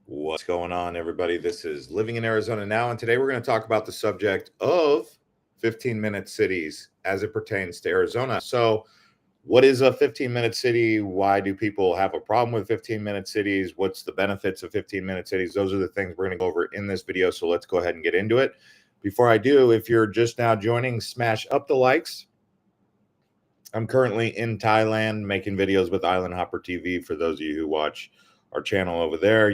What's going on, everybody? This is Living in Arizona Now, and today we're going to talk about the subject of 15-minute cities as it pertains to Arizona. So, what is a 15-minute city? Why do people have a problem with 15-minute cities? What's the benefits of 15-minute cities? Those are the things we're going to go over in this video, so let's go ahead and get into it. Before I do, if you're just now joining, smash up the likes. I'm currently in Thailand making videos with Island Hopper TV. For those of you who watch our channel over there,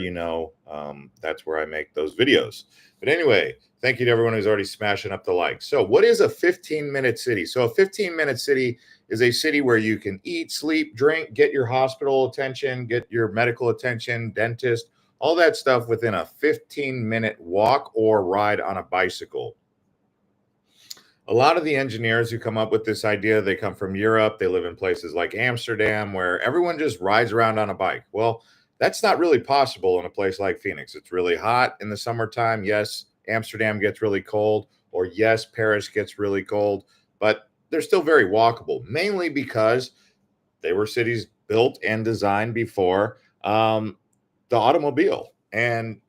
that's where I make those videos. But anyway, thank you to everyone who's already smashing up the likes. So what is a 15-minute city? So a 15-minute city is a city where you can eat, sleep, drink, get your hospital attention, get your medical attention, dentist, all that stuff within a 15-minute walk or ride on a bicycle. A lot of the engineers who come up with this idea, they come from Europe. They live in places like Amsterdam, where everyone just rides around on a bike. Well, that's not really possible in a place like Phoenix. It's really hot in the summertime. Yes, Amsterdam gets really cold, or yes, Paris gets really cold, but they're still very walkable, mainly because they were cities built and designed before the automobile. And,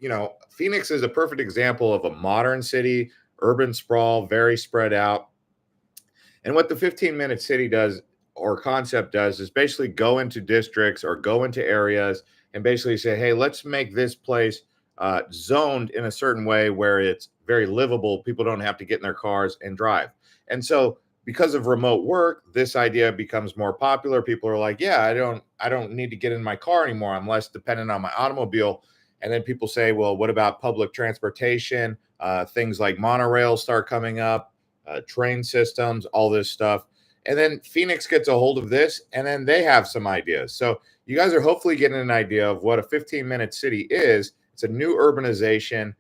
Phoenix is a perfect example of a modern city, urban sprawl, very spread out. And what the 15-minute city does or concept does is basically go into districts or go into areas and basically say, hey, let's make this place zoned in a certain way where it's very livable. People don't have to get in their cars and drive. And so because of remote work, this idea becomes more popular. People are like, yeah, I don't need to get in my car anymore. I'm less dependent on my automobile. And then people say, well, what about public transportation? Things like monorail start coming up, train systems, all this stuff. And then Phoenix gets a hold of this, and then they have some ideas. So you guys are hopefully getting an idea of what a 15-minute city is. It's a new urbanization,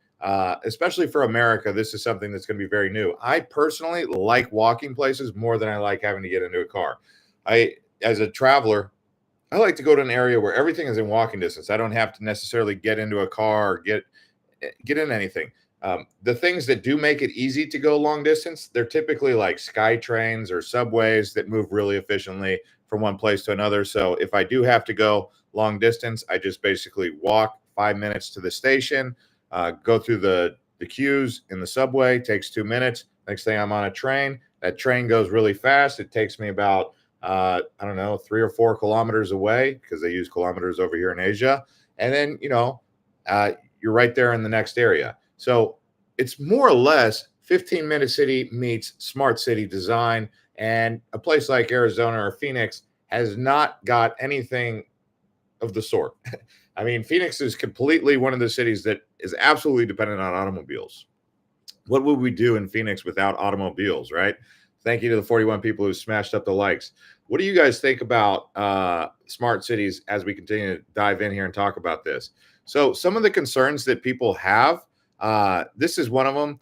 especially for America. This is something that's going to be very new. I personally like walking places more than I like having to get into a car. As a traveler, I like to go to an area where everything is in walking distance. I don't have to necessarily get into a car or get in anything. The things that do make it easy to go long distance, they're typically like sky trains or subways that move really efficiently from one place to another. So if I do have to go long distance, I just basically walk 5 minutes to the station, go through the queues in the subway, takes 2 minutes. Next thing I'm on a train. That train goes really fast. It takes me about, 3 or 4 kilometers away because they use kilometers over here in Asia. And then, you're right there in the next area. So it's more or less 15-minute city meets smart city design. And a place like Arizona or Phoenix has not got anything of the sort. I mean, Phoenix is completely one of the cities that is absolutely dependent on automobiles. What would we do in Phoenix without automobiles, right? Thank you to the 41 people who smashed up the likes. What do you guys think about smart cities as we continue to dive in here and talk about this? So some of the concerns that people have, this is one of them.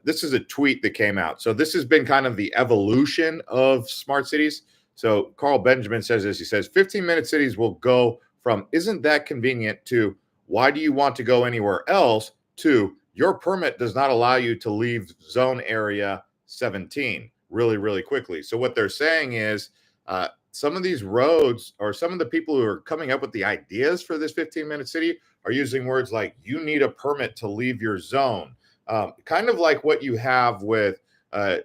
This is a tweet that came out. So this has been kind of the evolution of smart cities. So Carl Benjamin says this. He says 15-minute cities will go from isn't that convenient to why do you want to go anywhere else to your permit does not allow you to leave zone area 17 really, really quickly. So what they're saying is some of these roads or some of the people who are coming up with the ideas for this 15-minute city are using words like you need a permit to leave your zone. Kind of like what you have with a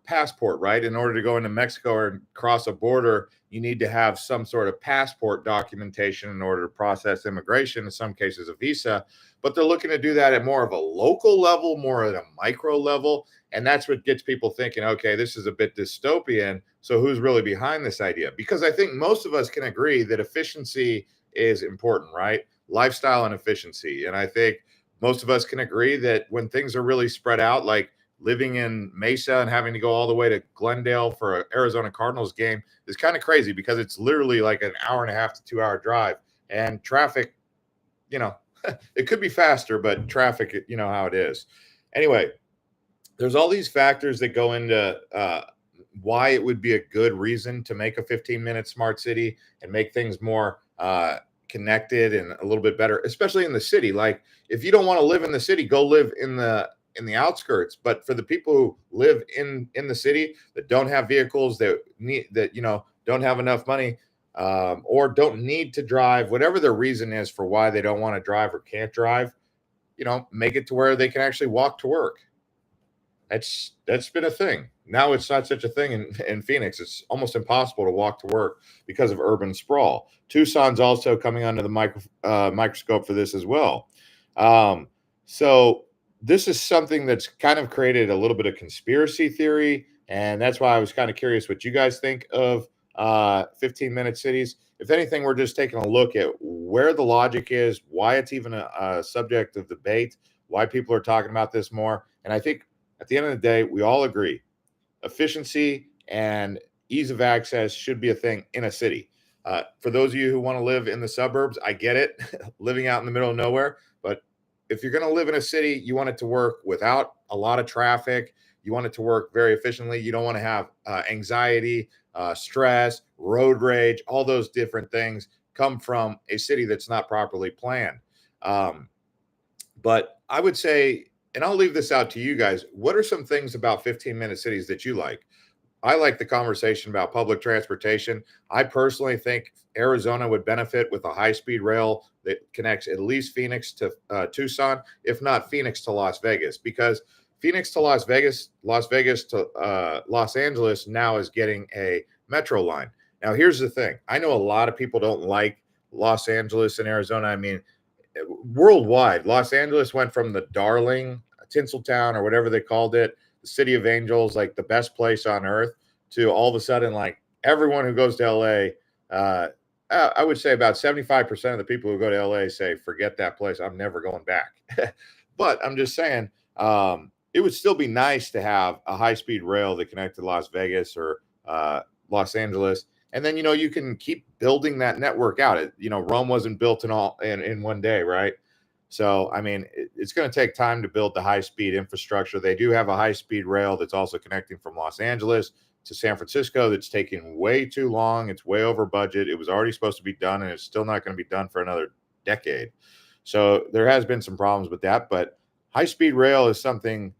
passport, right? In order to go into Mexico or cross a border, you need to have some sort of passport documentation in order to process immigration, in some cases a visa. But they're looking to do that at more of a local level, more at a micro level. And that's what gets people thinking, okay, this is a bit dystopian. So who's really behind this idea? Because I think most of us can agree that efficiency is important, right? Lifestyle and efficiency. And I think most of us can agree that when things are really spread out, like living in Mesa and having to go all the way to Glendale for an Arizona Cardinals game is kind of crazy because it's literally like an hour and a half to 2 hour drive. And traffic, it could be faster, but traffic, you know how it is. Anyway, there's all these factors that go into why it would be a good reason to make a 15-minute smart city and make things more connected and a little bit better, especially in the city. Like if you don't want to live in the city, go live in the outskirts. But for the people who live in the city that don't have vehicles, don't have enough money, or don't need to drive, whatever their reason is for why they don't want to drive or can't drive, make it to where they can actually walk to work. That's been a thing. Now it's not such a thing in Phoenix. It's almost impossible to walk to work because of urban sprawl. Tucson's also coming under the microscope for this as well. Um, so this is something that's kind of created a little bit of conspiracy theory, and that's why I was kind of curious what you guys think of 15-minute cities. If anything, we're just taking a look at where the logic is, why it's even a subject of debate, why people are talking about this more. And I think at the end of the day, we all agree efficiency and ease of access should be a thing in a city. For those of you who want to live in the suburbs, I get it, living out in the middle of nowhere. But if you're going to live in a city, you want it to work without a lot of traffic. You want it to work very efficiently. You don't want to have anxiety, stress, road rage, all those different things come from a city that's not properly planned. But I would say, and I'll leave this out to you guys, what are some things about 15-minute cities that you like? I like the conversation about public transportation. I personally think Arizona would benefit with a high-speed rail that connects at least Phoenix to Tucson, if not Phoenix to Las Vegas, because Phoenix to Las Vegas to Los Angeles now is getting a metro line. Now, here's the thing. I know a lot of people don't like Los Angeles and Arizona. I mean, worldwide, Los Angeles went from the darling Tinseltown or whatever they called it, the city of angels, like the best place on earth, to all of a sudden, like everyone who goes to LA, I would say about 75% of the people who go to LA say, forget that place. I'm never going back. But I'm just saying, it would still be nice to have a high-speed rail that connected Las Vegas or Los Angeles. And then, you can keep building that network out. Rome wasn't built in one day, right? So, I mean, it's going to take time to build the high-speed infrastructure. They do have a high-speed rail that's also connecting from Los Angeles to San Francisco that's taking way too long. It's way over budget. It was already supposed to be done, and it's still not going to be done for another decade. So there has been some problems with that, but high-speed rail is something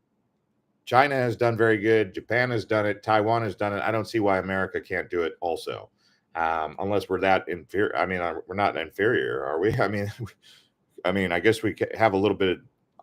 China has done very good. Japan has done it. Taiwan has done it. I don't see why America can't do it also, unless we're that inferior. I mean, we're not inferior, are we? I guess we have a little bit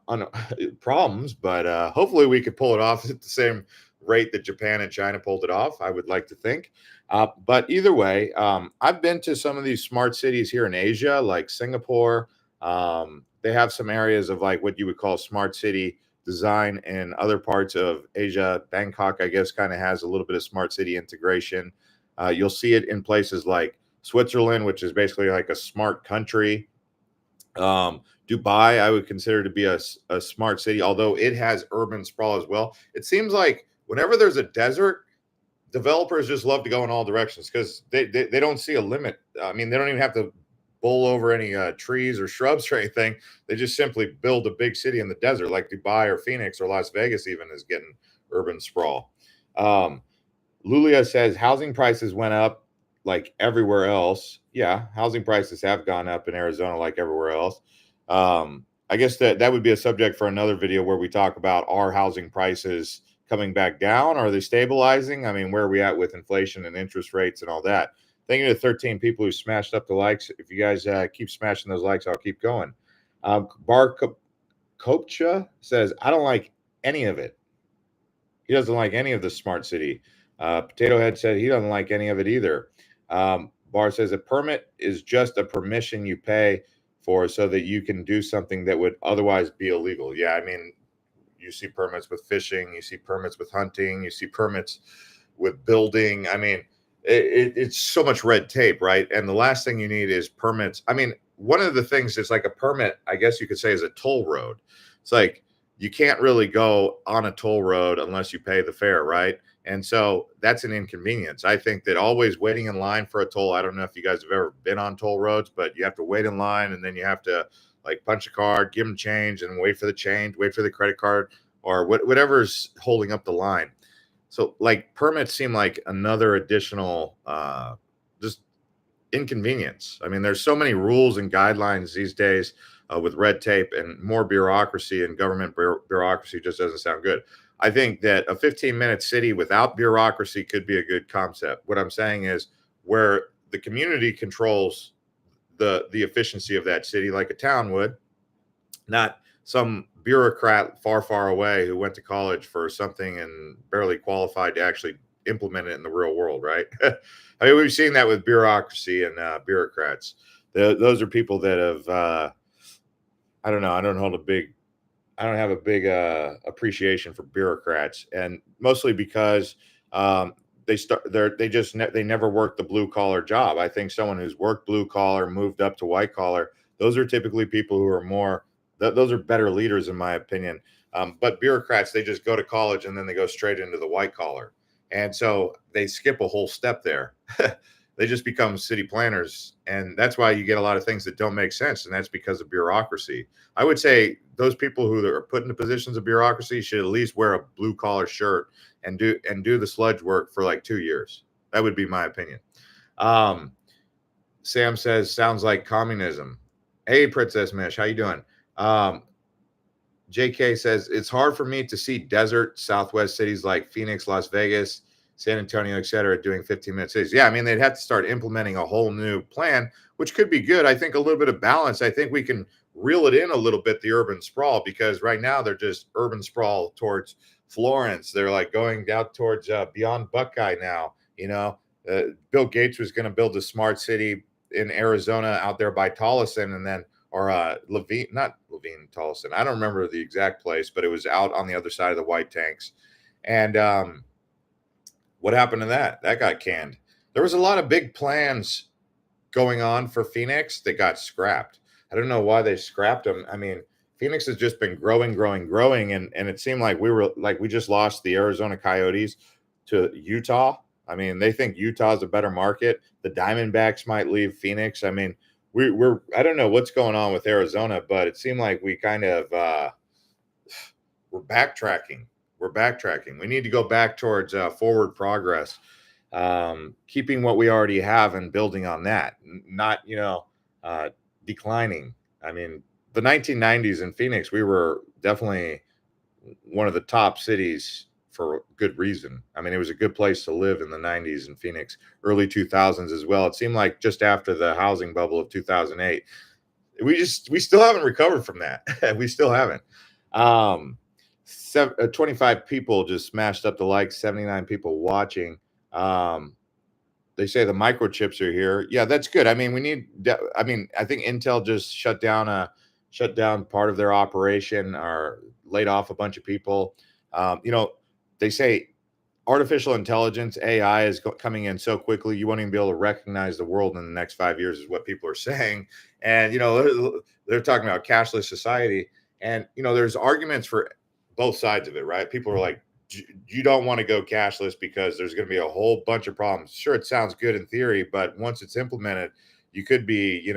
of problems, but hopefully we could pull it off at the same rate that Japan and China pulled it off. I would like to think. But either way, I've been to some of these smart cities here in Asia, like Singapore. They have some areas of like what you would call smart city design in other parts of Asia. Bangkok, I guess, kind of has a little bit of smart city integration. You'll see it in places like Switzerland, which is basically like a smart country. Dubai, I would consider to be a smart city, although it has urban sprawl as well. It seems like whenever there's a desert, developers just love to go in all directions because they don't see a limit. I mean, they don't even have to bowl over any trees or shrubs or anything. They just simply build a big city in the desert, like Dubai or Phoenix or Las Vegas even is getting urban sprawl. Lulia says housing prices went up like everywhere else. Yeah, housing prices have gone up in Arizona like everywhere else. I guess that would be a subject for another video where we talk about our housing prices coming back down. Are they stabilizing? I mean, where are we at with inflation and interest rates and all that? Thank you to 13 people who smashed up the likes. If you guys keep smashing those likes, I'll keep going. Bar Kopcha says, I don't like any of it. He doesn't like any of the smart city. Potato Head said he doesn't like any of it either. Bar says a permit is just a permission you pay for so that you can do something that would otherwise be illegal. Yeah, I mean, you see permits with fishing, you see permits with hunting, you see permits with building. I mean, it's so much red tape, right? And the last thing you need is permits. I mean, one of the things that's like a permit, I guess you could say, is a toll road. It's like you can't really go on a toll road unless you pay the fare, right? And so that's an inconvenience. I think that always waiting in line for a toll, I don't know if you guys have ever been on toll roads, but you have to wait in line and then you have to like punch a card, give them change and wait for the change, wait for the credit card or whatever's holding up the line. So like permits seem like another additional just inconvenience. I mean, there's so many rules and guidelines these days with red tape and more bureaucracy, and government bureaucracy just doesn't sound good. I think that a 15-minute city without bureaucracy could be a good concept. What I'm saying is where the community controls the efficiency of that city like a town would, not some bureaucrat far away who went to college for something and barely qualified to actually implement it in the real world, right? I mean, we've seen that with bureaucracy and bureaucrats. Those are people that have, I don't know, I don't have a big appreciation for bureaucrats, and mostly because they never worked the blue collar job. I think someone who's worked blue collar, moved up to white collar, those are typically people who are more. Those are better leaders, in my opinion. But bureaucrats, they just go to college and then they go straight into the white collar, and so they skip a whole step there. They just become city planners, and that's why you get a lot of things that don't make sense, and that's because of bureaucracy. I would say those people who are put into positions of bureaucracy should at least wear a blue collar shirt and do the sludge work for like 2 years. That would be my opinion. Um, Sam says, sounds like communism. Hey, Princess Mish, how you doing? JK says, it's hard for me to see desert Southwest cities like Phoenix, Las Vegas, San Antonio, et cetera, doing 15-minute cities. Yeah, I mean, they'd have to start implementing a whole new plan, which could be good. I think a little bit of balance. I think we can reel it in a little bit, the urban sprawl, because right now they're just urban sprawl towards Florence. They're like going out towards beyond Buckeye now. Bill Gates was going to build a smart city in Arizona out there by Tolleson, and then not Levine Tolleson. I don't remember the exact place, but it was out on the other side of the White Tanks. And what happened to that? That got canned. There was a lot of big plans going on for Phoenix that got scrapped. I don't know why they scrapped them. I mean, Phoenix has just been growing, and it seemed like we just lost the Arizona Coyotes to Utah. I mean, they think Utah's a better market. The Diamondbacks might leave Phoenix. I mean, I don't know what's going on with Arizona, but it seemed like we kind of we're backtracking. We need to go back towards forward progress, keeping what we already have and building on that, not declining. I mean, the 1990s in Phoenix, we were definitely one of the top cities for good reason. I mean, it was a good place to live in the 90s in Phoenix, early 2000s as well. It seemed like just after the housing bubble of 2008, we still haven't recovered from that. We still haven't. 25 people just smashed up the likes, 79 people watching. They say the microchips are here. Yeah, that's good. I mean, I think Intel just shut down part of their operation or laid off a bunch of people. They say artificial intelligence, AI, is coming in so quickly, you won't even be able to recognize the world in the next 5 years, is what people are saying. And, they're talking about cashless society. And, there's arguments for both sides of it, right? People are like, you don't want to go cashless because there's going to be a whole bunch of problems. Sure, it sounds good in theory, but once it's implemented, you could be,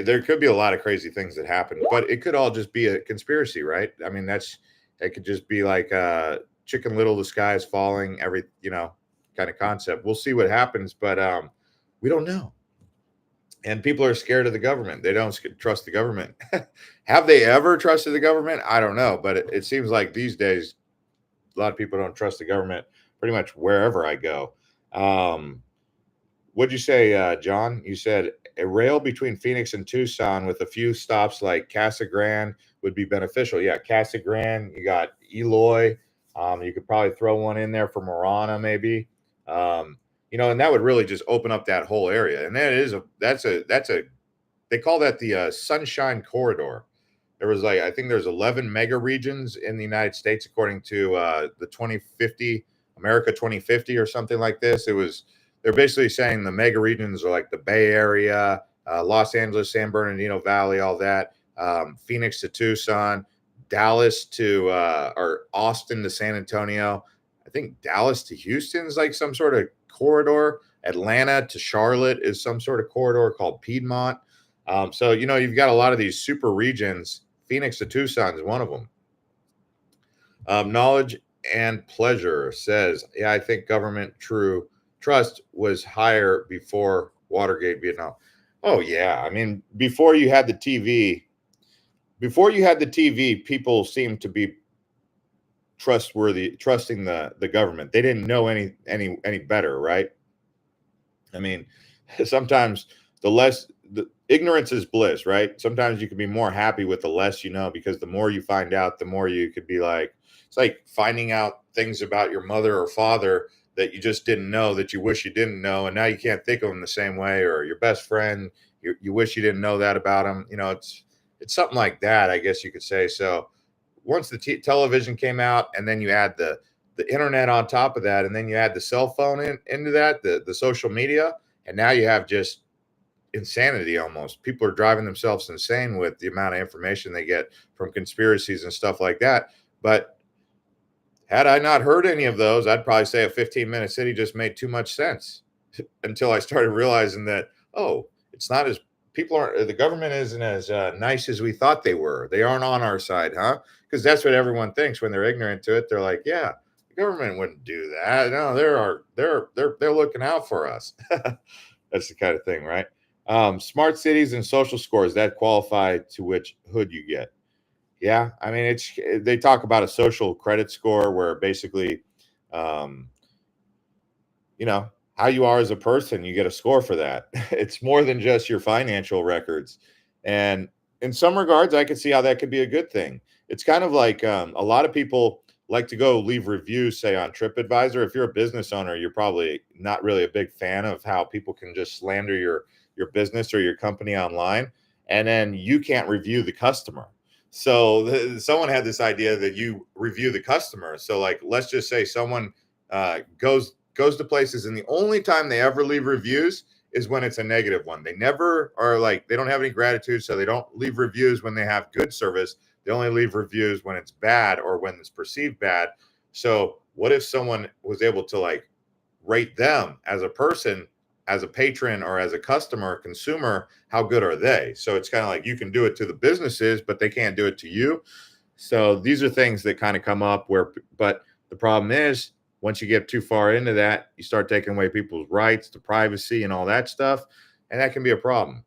there could be a lot of crazy things that happen, but it could all just be a conspiracy, right? I mean, it could just be like Chicken Little, the sky is falling, kind of concept. We'll see what happens, but we don't know. And people are scared of the government. They don't trust the government. Have they ever trusted the government? I don't know, but it seems like these days, a lot of people don't trust the government pretty much wherever I go. What'd you say, John? You said a rail between Phoenix and Tucson with a few stops like Casa Grande would be beneficial. Yeah, Casa Grande, you got Eloy. You could probably throw one in there for Marana, maybe. And that would really just open up that whole area. And they call that the Sunshine Corridor. There was I think there's 11 mega regions in the United States, according to the 2050, America 2050 or something like this. They're basically saying the mega regions are like the Bay Area, Los Angeles, San Bernardino Valley, all that, Phoenix to Tucson, Dallas to or Austin to San Antonio. I think Dallas to Houston is like some sort of corridor. Atlanta to Charlotte is some sort of corridor called Piedmont. So, you've got a lot of these super regions. Phoenix to Tucson is one of them. Knowledge and Pleasure says, yeah, I think government trust was higher before Watergate, Vietnam. Oh, yeah. I mean, before you had the TV, people seemed to be trusting the government. They didn't know any better, right? I mean, sometimes the ignorance is bliss, right? Sometimes you can be more happy with the less you know, because the more you find out, the more you could be like, it's like finding out things about your mother or father that you just didn't know, that you wish you didn't know, and now you can't think of them the same way, or your best friend, you wish you didn't know that about them. It's something like that, I guess you could say. So once the television came out, and then you add the internet on top of that, and then you add the cell phone into that, the social media, and now you have just insanity almost. People are driving themselves insane with the amount of information they get from conspiracies and stuff like that. But had I not heard any of those, I'd probably say a 15-minute city just made too much sense until I started realizing that, oh, it's not as people aren't, the government isn't as nice as we thought they were. They aren't on our side, huh? Because that's what everyone thinks when they're ignorant to it. They're like, yeah, the government wouldn't do that. No, they're looking out for us. That's the kind of thing, right? Smart cities and social scores that qualify to which hood you get. Yeah, I mean, they talk about a social credit score where basically, um, you know, how you are as a person, you get a score for that. It's more than just your financial records. And in some regards, I can see how that could be a good thing. It's kind of like a lot of people like to go leave reviews, say on TripAdvisor. If you're a business owner, you're probably not really a big fan of how people can just slander your business or your company online, and then you can't review the customer. So someone had this idea that you review the customer. So like, let's just say someone goes to places, and the only time they ever leave reviews is when it's a negative one. They never are like, they don't have any gratitude, so they don't leave reviews when they have good service. They only leave reviews when it's bad or when it's perceived bad. So what if someone was able to like rate them as a person, as a patron, or as a customer, consumer? How good are they? So it's kind of like you can do it to the businesses, but they can't do it to you. So these are things that kind of come up where, but the problem is, once you get too far into that, you start taking away people's rights to privacy and all that stuff, and that can be a problem.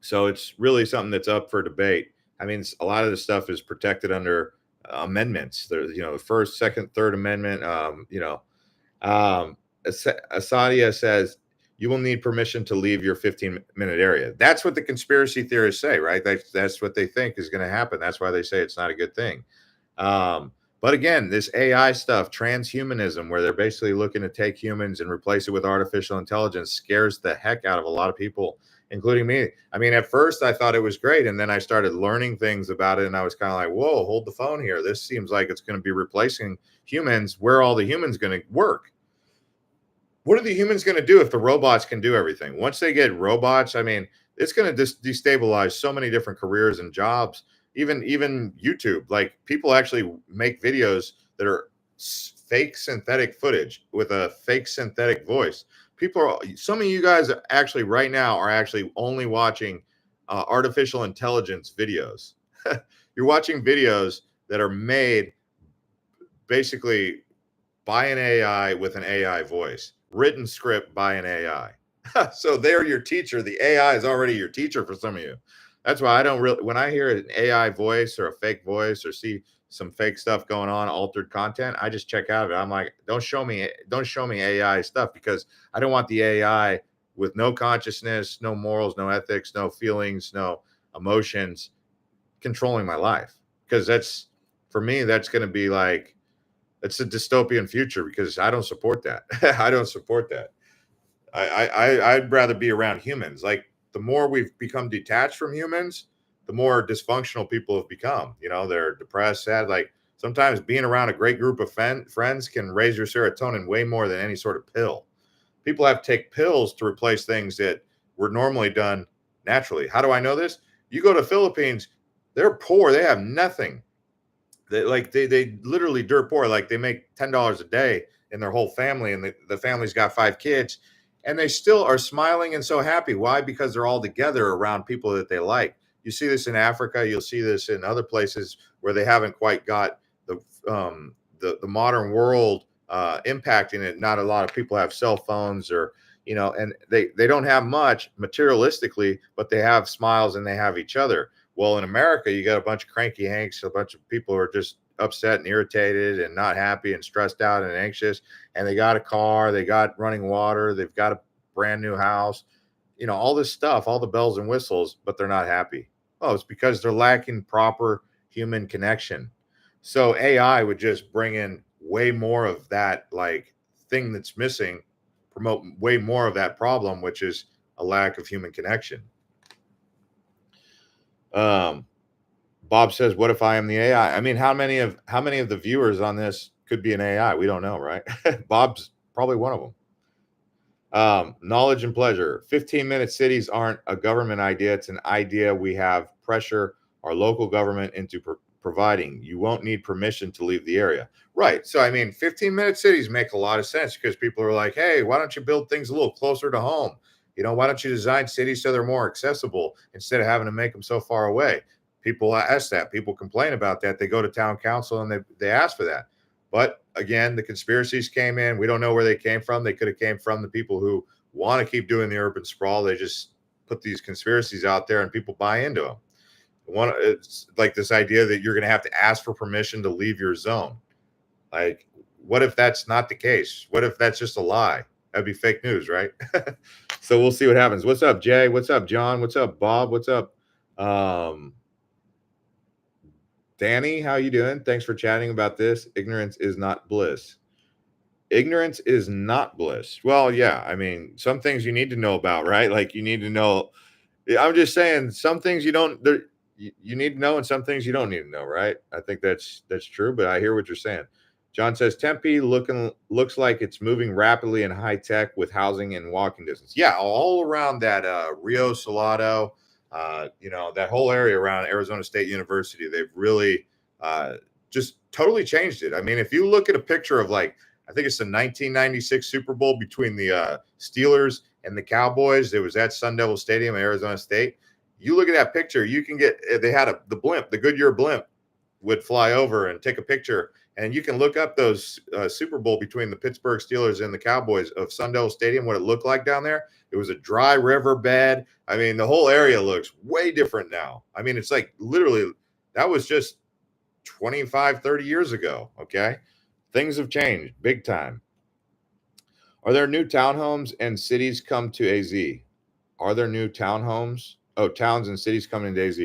So it's really something that's up for debate. I mean, a lot of this stuff is protected under amendments. There's, the first, second, third amendment. Asadia says you will need permission to leave your 15-minute area. That's what the conspiracy theorists say, right? That's what they think is going to happen. That's why they say it's not a good thing. But again, this AI stuff, transhumanism, where they're basically looking to take humans and replace it with artificial intelligence, scares the heck out of a lot of people, including me. I mean, at first I thought it was great, and then I started learning things about it, and I was kind of like, whoa, hold the phone here. This seems like it's going to be replacing humans. Where are all the humans going to work? What are the humans going to do if the robots can do everything? Once they get robots, I mean, it's going to destabilize so many different careers and jobs. Even YouTube, like people actually make videos that are fake synthetic footage with a fake synthetic voice. Some of you guys actually right now are actually only watching artificial intelligence videos. You're watching videos that are made basically by an AI with an AI voice, written script by an AI. So they're your teacher. The AI is already your teacher for some of you. That's why I don't really, when I hear an AI voice or a fake voice or see some fake stuff going on, altered content, I just check out of it. I'm like, don't show me AI stuff, because I don't want the AI with no consciousness, no morals, no ethics, no feelings, no emotions controlling my life. Because that's, for me, that's going to be like, it's a dystopian future, because I don't support that. I don't support that. I'd rather be around humans. Like, the more we've become detached from humans, the more dysfunctional people have become. They're depressed, sad. Like, sometimes being around a great group of friends can raise your serotonin way more than any sort of pill. People have to take pills to replace things that were normally done naturally. How do I know this? You go to the Philippines, they're poor. They have nothing. They literally dirt poor. Like, they make $10 a day in their whole family, and the family's got 5 kids, and they still are smiling and so happy. Why? Because they're all together around people that they like. You see this in Africa. You'll see this in other places where they haven't quite got the modern world impacting it. Not a lot of people have cell phones, or and they don't have much materialistically, but they have smiles and they have each other. Well, in America, you got a bunch of cranky hanks, a bunch of people who are just upset and irritated and not happy and stressed out and anxious. And they got a car, they got running water, they've got brand new house, all this stuff, all the bells and whistles, but they're not happy. Oh, it's because they're lacking proper human connection. So AI would just bring in way more of that like thing that's missing, promote way more of that problem, which is a lack of human connection. Bob says, "What if I am the AI?" I mean, how many of the viewers on this could be an AI? We don't know, right? Bob's probably one of them. Knowledge and pleasure. 15-minute cities aren't a government idea. It's an idea we have pressure our local government into providing. You won't need permission to leave the area. Right. So, I mean, 15-minute cities make a lot of sense because people are like, hey, why don't you build things a little closer to home? Why don't you design cities so they're more accessible instead of having to make them so far away? People ask that. People complain about that. They go to town council and they ask for that. But again, the conspiracies came in. We don't know where they came from. They could have came from the people who want to keep doing the urban sprawl. They just put these conspiracies out there and people buy into them. It's like this idea that you're going to have to ask for permission to leave your zone. Like, what if that's not the case? What if that's just a lie? That'd be fake news, right? So we'll see what happens. What's up, Jay? What's up, John? What's up, Bob? What's up? Danny, how you doing? Thanks for chatting about this. Ignorance is not bliss. Ignorance is not bliss. Well, yeah. I mean, some things you need to know about, right? Like you need to know. I'm just saying some things you need to know and some things you don't need to know, right? I think that's true, but I hear what you're saying. John says Tempe looks like it's moving rapidly and high tech with housing and walking distance. Yeah, all around that Rio Salado, that whole area around Arizona State University, they've really just totally changed it. I mean, if you look at a picture of I think it's the 1996 Super Bowl between the Steelers and the Cowboys, it was at Sun Devil Stadium at Arizona State. You look at that picture, you can they had the blimp, the Goodyear blimp would fly over and take a picture. And you can look up those Super Bowl between the Pittsburgh Steelers and the Cowboys of Sun Devil Stadium, what it looked like down there. It was a dry river bed. I mean, the whole area looks way different now. I mean, it's like literally that was just 25, 30 years ago. Okay. Things have changed big time. Are there new townhomes and cities come to AZ? Are there new townhomes? Oh, towns and cities coming to AZ.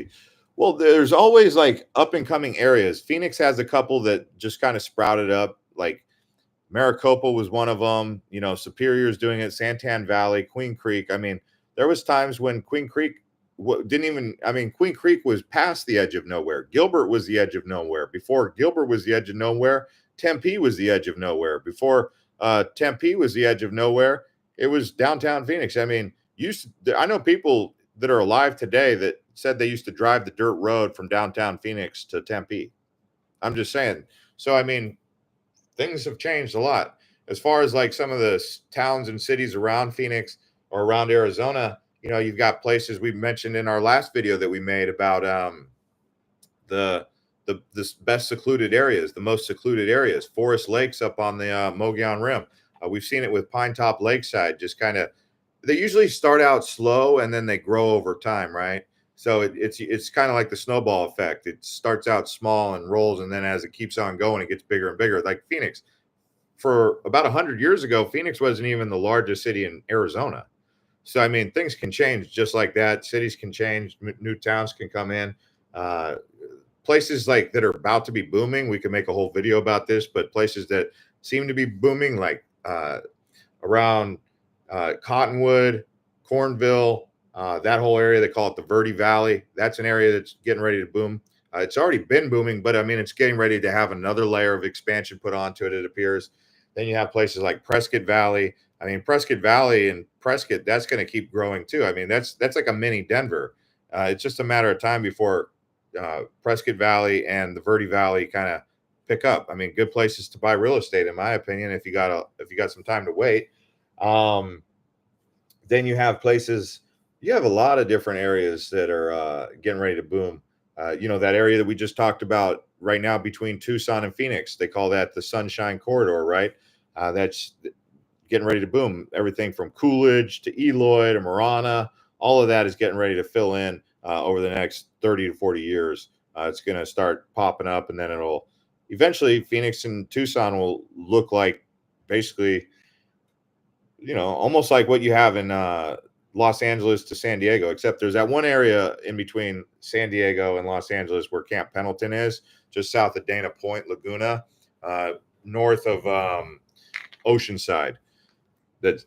Well, there's always like up and coming areas. Phoenix has a couple that just kind of sprouted up. Like Maricopa was one of them. Superior's doing it. Santan Valley, Queen Creek. I mean, there was times when Queen Creek Queen Creek was past the edge of nowhere. Gilbert was the edge of nowhere. Before Gilbert was the edge of nowhere, Tempe was the edge of nowhere. Before Tempe was the edge of nowhere, it was downtown Phoenix. I mean, I know people that are alive today that said they used to drive the dirt road from downtown Phoenix to Tempe. I'm just saying. So, I mean, things have changed a lot. As far as like some of the towns and cities around Phoenix or around Arizona, you've got places we mentioned in our last video that we made about the best secluded areas, the most secluded areas, Forest Lakes up on the Mogollon Rim. We've seen it with Pine Top Lakeside, just kind of, they usually start out slow and then they grow over time, right? So it's kind of like the snowball effect. It starts out small and rolls, and then as it keeps on going, it gets bigger and bigger. Like Phoenix, for about 100 years ago, Phoenix wasn't even the largest city in Arizona. So, I mean, things can change just like that. Cities can change. New towns can come in. Places like that are about to be booming, we can make a whole video about this, but places that seem to be booming, like around Cottonwood, Cornville, that whole area, they call it the Verde Valley. That's an area that's getting ready to boom. It's already been booming, but I mean, it's getting ready to have another layer of expansion put onto it, it appears. Then you have places like Prescott Valley. I mean, Prescott Valley and Prescott, that's going to keep growing too. I mean, that's like a mini Denver. It's just a matter of time before Prescott Valley and the Verde Valley kind of pick up. I mean, good places to buy real estate, in my opinion, if you got some time to wait. Then you have places. You have a lot of different areas that are getting ready to boom. That area that we just talked about right now between Tucson and Phoenix, they call that the Sunshine Corridor, right? That's getting ready to boom. Everything from Coolidge to Eloy to Marana, all of that is getting ready to fill in over the next 30 to 40 years. It's going to start popping up, and then it'll eventually, Phoenix and Tucson will look like basically almost like what you have in Los Angeles to San Diego, except there's that one area in between San Diego and Los Angeles where Camp Pendleton is, just south of Dana Point, Laguna, uh, north of Oceanside. But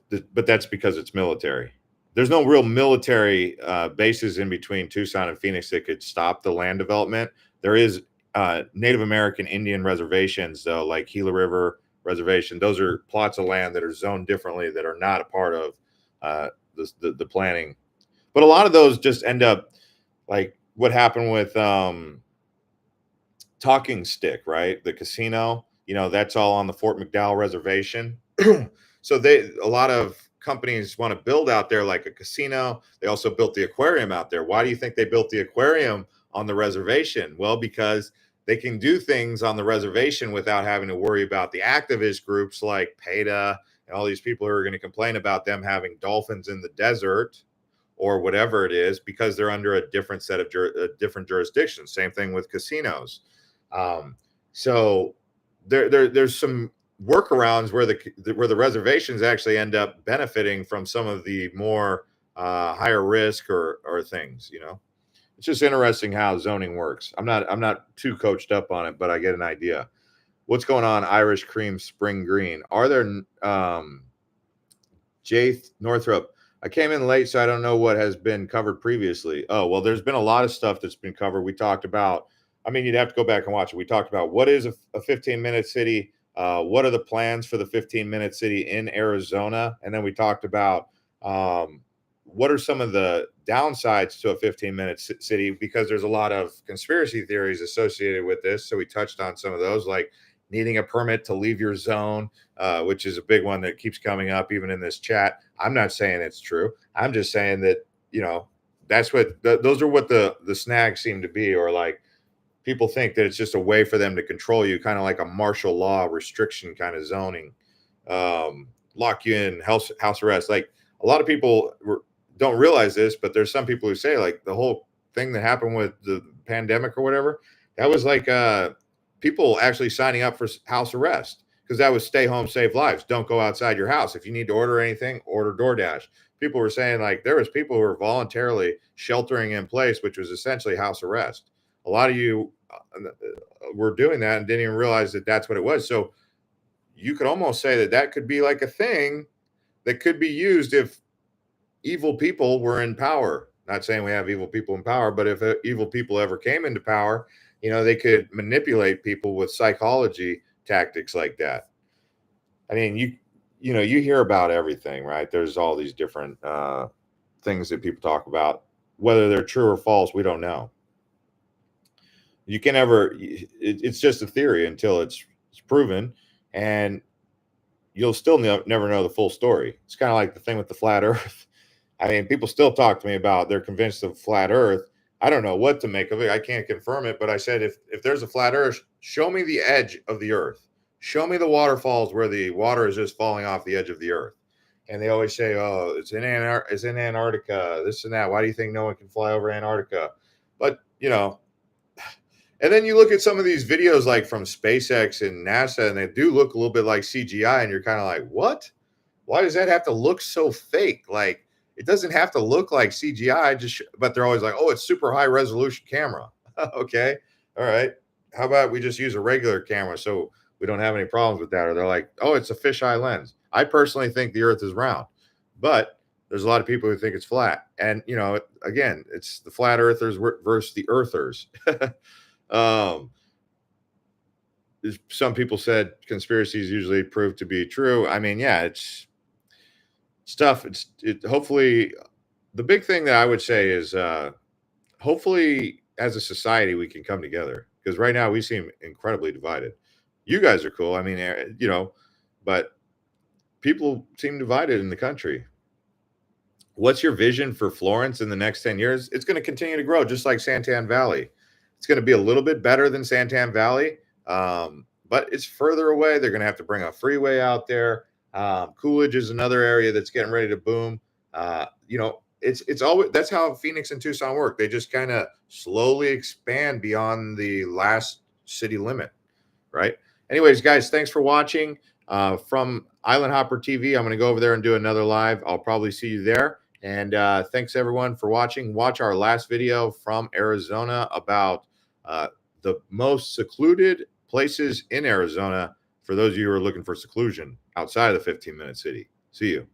that's because it's military. There's no real military bases in between Tucson and Phoenix that could stop the land development. There is Native American Indian reservations, though, like Gila River Reservation. Those are plots of land that are zoned differently that are not a part of the planning. But a lot of those just end up like what happened with Talking Stick, right? The casino, that's all on the Fort McDowell Reservation. So a lot of companies want to build out there like a casino. They also built the aquarium out there. Why do you think they built the aquarium on the reservation? Well, because they can do things on the reservation without having to worry about the activist groups like PETA and all these people who are going to complain about them having dolphins in the desert or whatever it is, because they're under a different set of different jurisdictions. Same thing with casinos. So there's some workarounds where the reservations actually end up benefiting from some of the more higher risk or things. It's just interesting how zoning works. I'm not too coached up on it, but I get an idea. What's going on? Irish Cream Spring Green. Are there Jay Northrop? I came in late, so I don't know what has been covered previously. Oh, well, there's been a lot of stuff that's been covered. We talked about, you'd have to go back and watch it. We talked about what is a 15-minute city, what are the plans for the 15-minute city in Arizona, and then we talked about what are some of the downsides to a 15-minute city, because there's a lot of conspiracy theories associated with this. So we touched on some of those, like needing a permit to leave your zone, which is a big one that keeps coming up even in this chat. I'm not saying it's true. I'm just saying that, that's what those are what the snags seem to be, or like people think that it's just a way for them to control you, kind of like a martial law restriction kind of zoning, lock you in, house arrest. Like a lot of people don't realize this, but there's some people who say like the whole thing that happened with the pandemic or whatever, that was like people actually signing up for house arrest, because that was stay home, save lives. Don't go outside your house. If you need to order anything, order DoorDash. People were saying like there was people who were voluntarily sheltering in place, which was essentially house arrest. A lot of you were doing that and didn't even realize that that's what it was. So you could almost say that could be like a thing that could be used if evil people were in power. Not saying we have evil people in power, but if evil people ever came into power, they could manipulate people with psychology tactics like that. You hear about everything, right? There's all these different things that people talk about. Whether they're true or false, we don't know. You can never, it's just a theory until it's proven, and you'll still never know the full story. It's kind of like the thing with the flat earth. People still talk to me about they're convinced of flat earth. I don't know what to make of it. I can't confirm it, but I said, if there's a flat earth, show me the edge of the earth. Show me the waterfalls where the water is just falling off the edge of the earth. And they always say, oh, it's in Antarctica, this and that. Why do you think no one can fly over Antarctica? But, and then you look at some of these videos like from SpaceX and NASA, and they do look a little bit like CGI, and you're kind of like, what? Why does that have to look so fake? Like, it doesn't have to look like CGI, but they're always like, oh, it's super high resolution camera. Okay. All right. How about we just use a regular camera so we don't have any problems with that? Or they're like, oh, it's a fisheye lens. I personally think the earth is round, but there's a lot of people who think it's flat. And, again, it's the flat earthers versus the earthers. Some people said conspiracies usually prove to be true. Yeah, it's stuff. Hopefully, the big thing that I would say is hopefully as a society we can come together, because right now we seem incredibly divided. You guys are cool. But people seem divided in the country. What's your vision for Florence in the next 10 years? It's going to continue to grow, just like Santan Valley. It's going to be a little bit better than Santan Valley, but it's further away. They're going to have to bring a freeway out there. Coolidge is another area that's getting ready to boom. It's always, that's how Phoenix and Tucson work. They just kind of slowly expand beyond the last city limit, right? Anyways, guys, thanks for watching. From Island Hopper TV, I'm going to go over there and do another live. I'll probably see you there. And thanks everyone for watching. Watch our last video from Arizona about the most secluded places in Arizona for those of you who are looking for seclusion outside of the 15-minute city. See you.